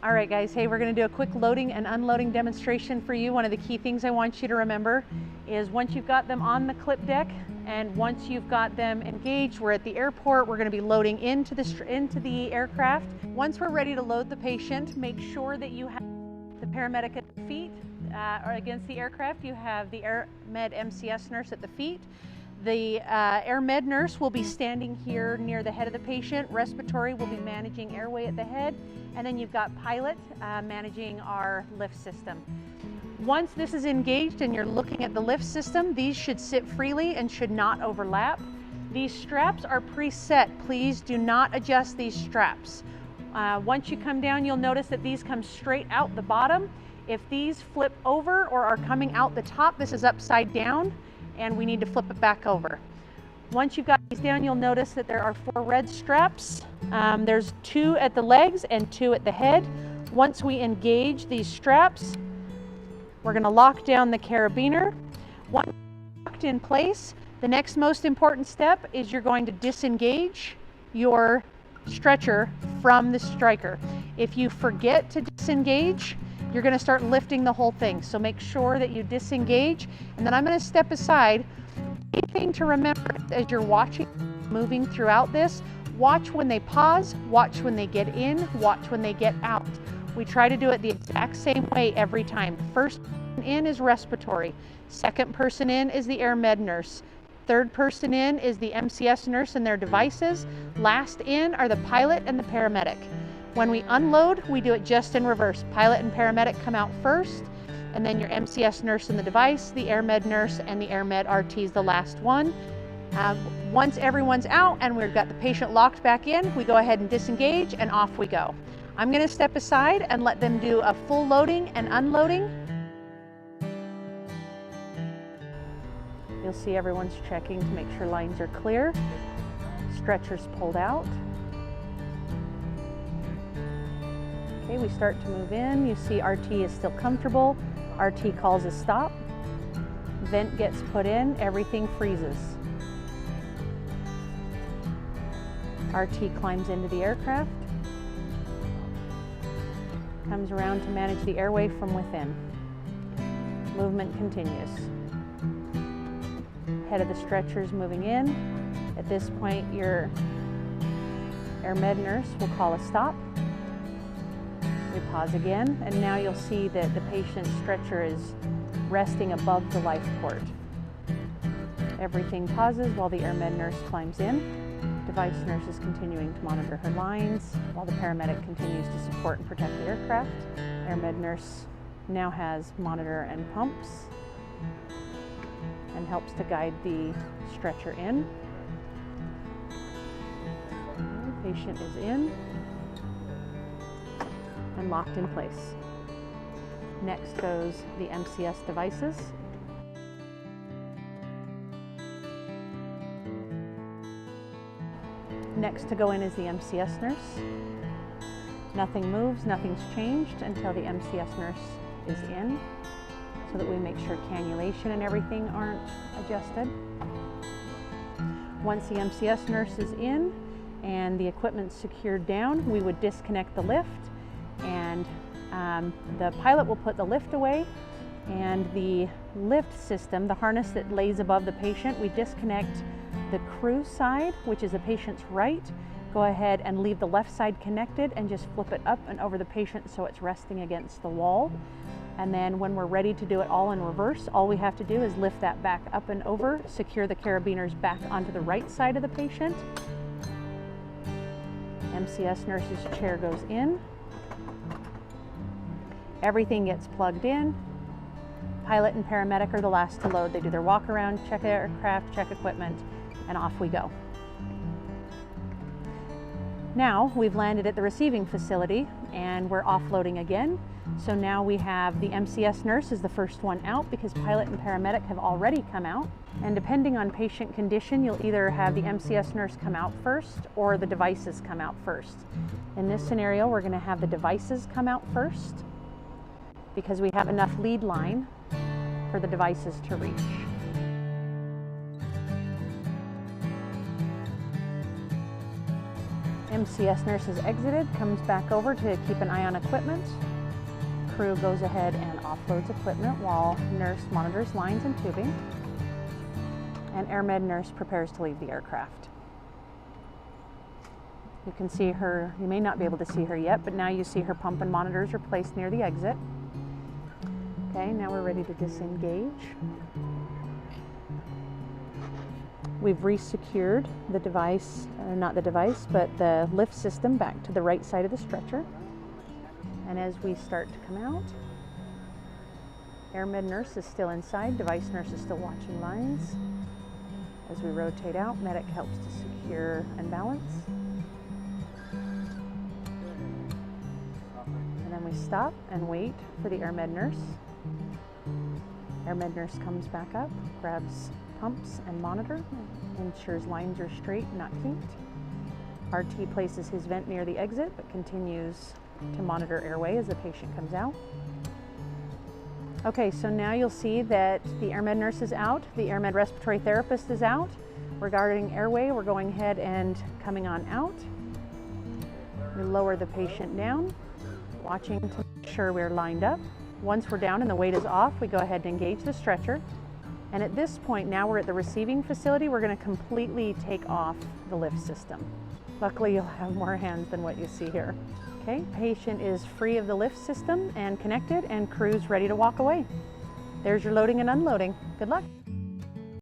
All right guys, hey, we're gonna do a quick loading and unloading demonstration for you. One of the key things I want you to remember is once you've got them on the clip deck and once you've got them engaged, we're at the airport, we're gonna be loading into the aircraft. Once we're ready to load the patient, make sure that you have the paramedic at the feet or against the aircraft. You have the Air Med MCS nurse at the feet. The Air Med nurse will be standing here near the head of the patient. Respiratory will be managing airway at the head. And then you've got pilot managing our lift system. Once this is engaged and you're looking at the lift system, these should sit freely and should not overlap. These straps are preset. Please do not adjust these straps. Once you come down, you'll notice that these come straight out the bottom. If these flip over or are coming out the top, this is upside down and we need to flip it back over. Once you've got these down, you'll notice that there are 4 red straps. There's 2 at the legs and 2 at the head. Once we engage these straps, we're going to lock down the carabiner. Once locked in place, the next most important step is you're going to disengage your stretcher from the striker. If you forget to disengage, you're going to start lifting the whole thing. So make sure that you disengage, and then I'm going to step aside. Anything to remember as you're watching, moving throughout this, watch when they pause, watch when they get in, watch when they get out. We try to do it the exact same way every time. First person in is respiratory. Second person in is the Air Med nurse. Third person in is the MCS nurse and their devices. Last in are the pilot and the paramedic. When we unload, we do it just in reverse. Pilot and paramedic come out first, and then your MCS nurse and the device, the Air Med nurse, and the Air Med RT is the last one. Once everyone's out and we've got the patient locked back in, we go ahead and disengage and off we go. I'm going to step aside and let them do a full loading and unloading. You'll see everyone's checking to make sure lines are clear. Stretchers pulled out. Okay, we start to move in. You see RT is still comfortable. RT calls a stop. Vent gets put in. Everything freezes. RT climbs into the aircraft. Comes around to manage the airway from within. Movement continues. Head of the stretchers moving in. At this point, your Air Med nurse will call a stop. We pause again, and now you'll see that the patient's stretcher is resting above the life port. Everything pauses while the Air Med nurse climbs in. Device nurse is continuing to monitor her lines while the paramedic continues to support and protect the aircraft. Air Med nurse now has monitor and pumps and helps to guide the stretcher in. The patient is in and locked in place. Next goes the MCS devices. Next to go in is the MCS nurse. Nothing moves, nothing's changed until the MCS nurse is in, so that we make sure cannulation and everything aren't adjusted. Once the MCS nurse is in and the equipment's secured down, we would disconnect the lift, and the pilot will put the lift away, and the lift system, the harness that lays above the patient, we disconnect the crew side, which is the patient's right. Go ahead and leave the left side connected and just flip it up and over the patient so it's resting against the wall. And then when we're ready to do it all in reverse, all we have to do is lift that back up and over, secure the carabiners back onto the right side of the patient. MCS nurse's chair goes in. Everything gets plugged in. Pilot and paramedic are the last to load. They do their walk around, check aircraft, check equipment, and off we go. Now we've landed at the receiving facility and we're offloading again. So now we have the MCS nurse is the first one out because pilot and paramedic have already come out. And depending on patient condition, you'll either have the MCS nurse come out first or the devices come out first. In this scenario, we're going to have the devices come out first because we have enough lead line for the devices to reach. MCS nurse has exited, comes back over to keep an eye on equipment. Crew goes ahead and offloads equipment while nurse monitors lines and tubing. And AirMed nurse prepares to leave the aircraft. You can see her, you may not be able to see her yet, but now you see her pump and monitors are placed near the exit. Okay, now we're ready to disengage. We've re-secured the device, not the device, but the lift system back to the right side of the stretcher. And as we start to come out, AirMed nurse is still inside, device nurse is still watching lines. As we rotate out, medic helps to secure and balance. And then we stop and wait for the AirMed nurse. AirMed nurse comes back up, grabs pumps and monitor, ensures lines are straight, not kinked. RT places his vent near the exit, but continues to monitor airway as the patient comes out. Okay, so now you'll see that the AirMed nurse is out, the AirMed respiratory therapist is out. Regarding airway, we're going ahead and coming on out. We lower the patient down, watching to make sure we're lined up. Once we're down and the weight is off, we go ahead and engage the stretcher. And at this point, now we're at the receiving facility, we're going to completely take off the lift system. Luckily, you'll have more hands than what you see here. Okay, patient is free of the lift system and connected, and crew's ready to walk away. There's your loading and unloading. Good luck.